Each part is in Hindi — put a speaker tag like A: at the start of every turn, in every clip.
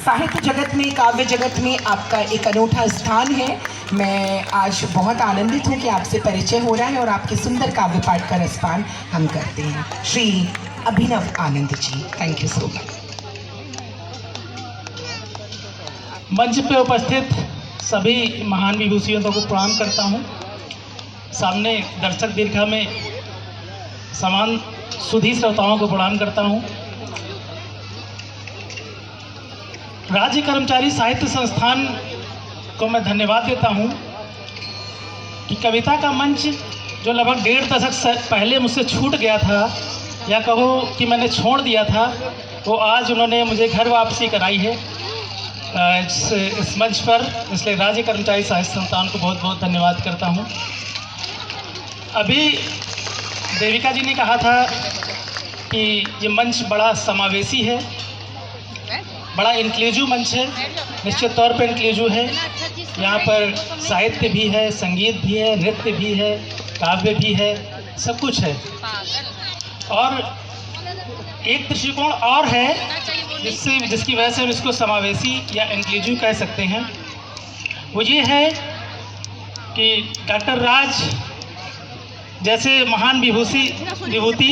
A: साहित्य जगत में, काव्य जगत में आपका एक अनूठा स्थान है। मैं आज बहुत आनंदित हूँ कि आपसे परिचय हो रहा है और आपके सुंदर काव्य पाठ का रसपान हम करते हैं। श्री अभिनव Anand ji, thank you so much.
B: मंच पे उपस्थित सभी महान विभूतियों को प्रणाम करता हूँ। सामने दर्शक दीर्घा में समान सुधी श्रोताओं को प्रणाम करता हूँ। राज्य कर्मचारी साहित्य संस्थान को मैं धन्यवाद देता हूँ कि कविता का मंच जो लगभग 1.5 दशक पहले मुझसे छूट गया था, या कहो कि मैंने छोड़ दिया था, वो आज उन्होंने मुझे घर वापसी कराई है इस मंच पर। इसलिए राज्य कर्मचारी साहित्य संस्थान को बहुत बहुत धन्यवाद करता हूँ। अभी देविका जी ने कहा था कि ये मंच बड़ा समावेशी है, बड़ा इंक्लूसिव मंच है। निश्चित तौर पर इंक्लूसिव है। यहाँ पर साहित्य भी है, संगीत भी है, नृत्य भी है, काव्य भी है, सब कुछ है। और एक दृष्टिकोण और है जिसकी वजह से हम इसको समावेशी या इंक्लूसिव कह सकते हैं। वो ये है कि डॉक्टर राज जैसे महान विभूति,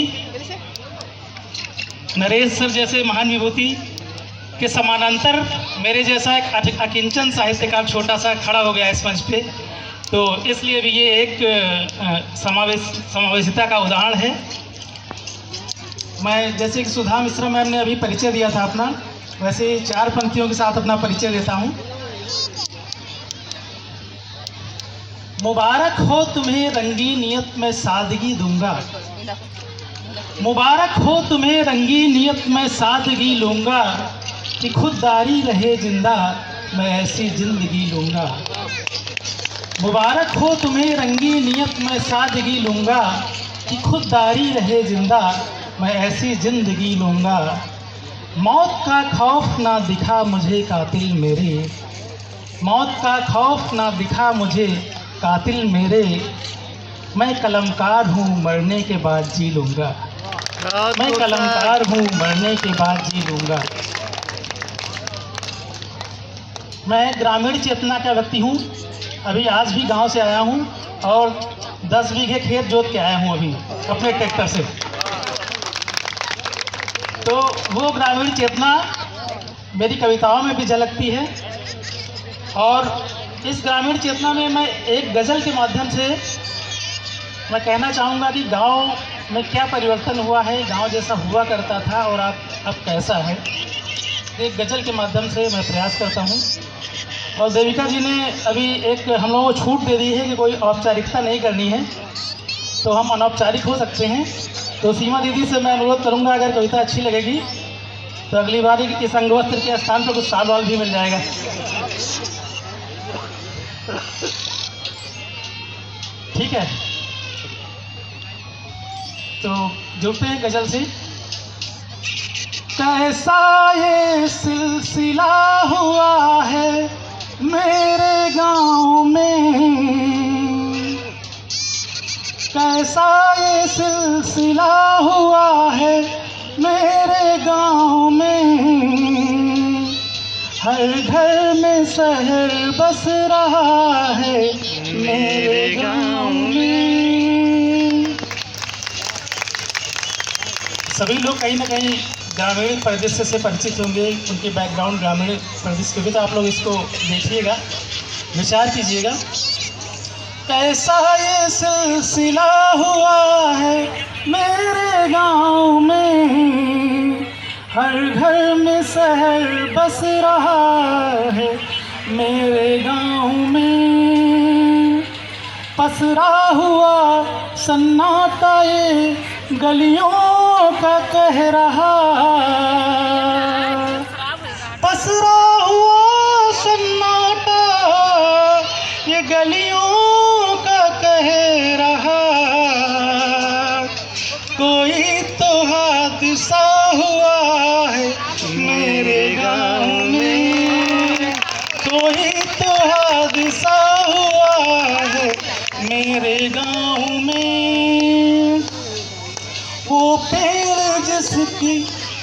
B: नरेश सर जैसे महान विभूति के समानांतर मेरे जैसा एक अकिंचन साहित्यकार छोटा सा खड़ा हो गया इस मंच पे, तो इसलिए भी ये एक समावेशिता का उदाहरण है। मैं जैसे कि सुधा मिश्रा मैम ने अभी परिचय दिया था अपना, वैसे 4 पंक्तियों के साथ अपना परिचय देता हूँ। मुबारक हो तुम्हें रंगी नियत में सादगी दूंगा, मुबारक हो तुम्हें रंगी नियत में सादगी लूँगा, कि खुददारी रहे जिंदा मैं ऐसी जिंदगी लूँगा। मुबारक हो तुम्हें रंगी नियत में सादगी लूँगा, कि खुददारी रहे जिंदा मैं ऐसी जिंदगी लूँगा। मौत का खौफ ना दिखा मुझे कातिल मेरे, मौत का खौफ ना दिखा मुझे कातिल मेरे, मैं कलमकार हूँ मरने के बाद जी लूँगा, मैं कलमकार हूँ मरने के बाद जी लूँगा। मैं ग्रामीण चेतना का व्यक्ति हूँ। अभी आज भी गांव से आया हूँ और 10 बीघे खेत जोत के आया हूँ अभी अपने ट्रैक्टर से। तो वो ग्रामीण चेतना मेरी कविताओं में भी झलकती है। और इस ग्रामीण चेतना में मैं एक गज़ल के माध्यम से मैं कहना चाहूँगा कि गांव में क्या परिवर्तन हुआ है, गांव जैसा हुआ करता था और अब कैसा है, एक गज़ल के माध्यम से मैं प्रयास करता हूँ। और देविका जी ने अभी एक हम लोगों को छूट दे दी है कि कोई औपचारिकता नहीं करनी है, तो हम अनौपचारिक हो सकते हैं। तो सीमा दीदी से मैं अनुरोध करूँगा, अगर कविता अच्छी लगेगी तो अगली बार इस अंगवस्त्र के स्थान पर कुछ साल वाल भी मिल जाएगा। ठीक है, तो जुड़ते हैं गज़ल से। कैसा ये सिलसिला हुआ है मेरे गांव में, कैसा ये सिलसिला हुआ है मेरे गांव में, हर घर में शहर बस रहा है मेरे गांव में। सभी लोग कहीं ना कहीं ग्रामीण परिदृश्य से परिचित होंगे, उनके बैकग्राउंड ग्रामीण परिदृश्य के भी, तो आप लोग इसको देखिएगा, विचार कीजिएगा। कैसा ये सिलसिला हुआ है मेरे गांव में, हर घर में शहर बस रहा है मेरे गांव में, पसरा हुआ सन्नाटा ये गलियों का कह रहा, पसरा हुआ सन्नाटा ये गलियों का कह रहा, कोई तो हादसा हुआ है मेरे गांव में, कोई तो हादसा हुआ है मेरे गांव में। वो पेड़ जिसकी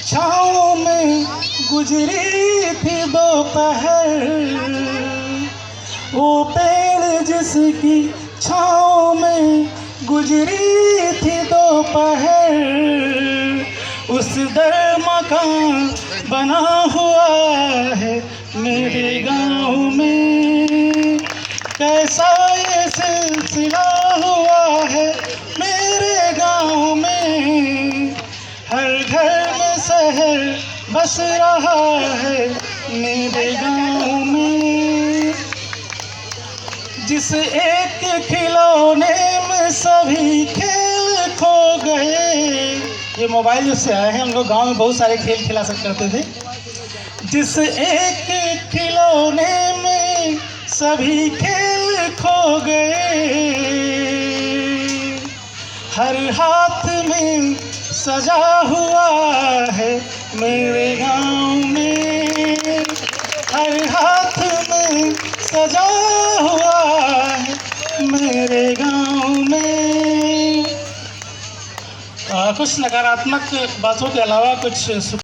B: छाँव में गुजरी थी दोपहर, वो पेड़ जिसकी छाँव में गुजरी थी दोपहर, उस दर मकान बना हुआ है मेरे गाँव में। कैसा ये सिलसिला हुआ है मेरे गाँव में, हर घर में शहर बस रहा है मेरे गाँव में। जिस एक खिलौने में सभी खेल खो गए, ये मोबाइल जिससे आए हैं, हम लोग गांव में बहुत सारे खेल खेला करते थे। जिस एक खिलौने में सभी खेल खो गए, हर हाथ में सजा हुआ है मेरे गांव में, हर हाथ में सजा हुआ है मेरे गांव में। कुछ नकारात्मक बातों के अलावा कुछ